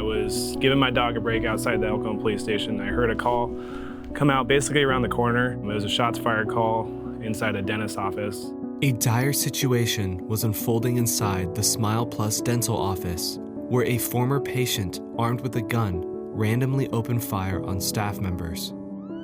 was giving my dog a break outside the Cajon Police Station. I heard a call come out basically around the corner. It was a shots fired call inside a dentist's office. A dire situation was unfolding inside the Smile Plus dental office, where a former patient armed with a gun randomly opened fire on staff members.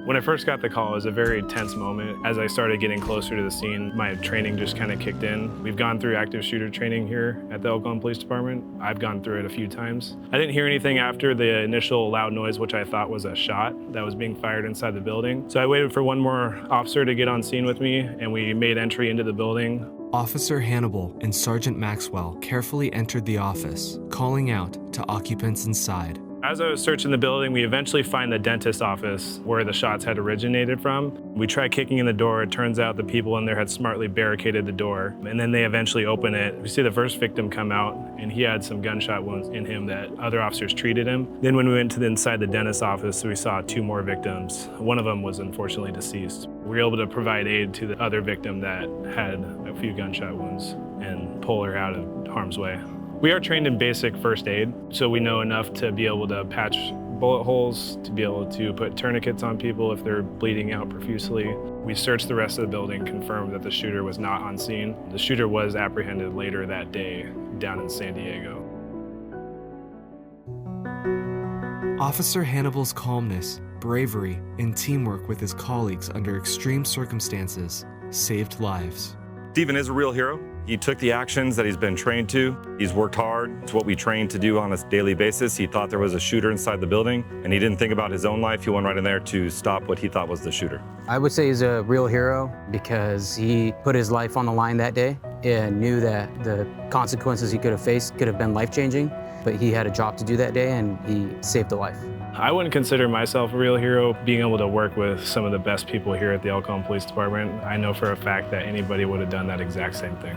When I first got the call, it was a very tense moment. As I started getting closer to the scene, my training just kind of kicked in. We've gone through active shooter training here at the Cajon Police Department. I've gone through it a few times. I didn't hear anything after the initial loud noise, which I thought was a shot that was being fired inside the building. So I waited for one more officer to get on scene with me, and we made entry into the building. Officer Hannibal and Sergeant Maxwell carefully entered the office, calling out to occupants inside. As I was searching the building, we eventually find the dentist's office where the shots had originated from. We tried kicking in the door. It turns out the people in there had smartly barricaded the door, and then they eventually open it. We see the first victim come out, and he had some gunshot wounds in him that other officers treated him. Then when we went to inside the dentist's office, we saw two more victims. One of them was unfortunately deceased. We were able to provide aid to the other victim that had a few gunshot wounds and pull her out of harm's way. We are trained in basic first aid, so we know enough to be able to patch bullet holes, to be able to put tourniquets on people if they're bleeding out profusely. We searched the rest of the building, confirmed that the shooter was not on scene. The shooter was apprehended later that day down in San Diego. Officer Hannibal's calmness, bravery, and teamwork with his colleagues under extreme circumstances saved lives. Steven is a real hero. He took the actions that he's been trained to. He's worked hard. It's what we train to do on a daily basis. He thought there was a shooter inside the building, and he didn't think about his own life. He went right in there to stop what he thought was the shooter. I would say he's a real hero because he put his life on the line that day and knew that the consequences he could have faced could have been life-changing, but he had a job to do that day, and he saved a life. I wouldn't consider myself a real hero. Being able to work with some of the best people here at the Cajon Police Department, I know for a fact that anybody would have done that exact same thing.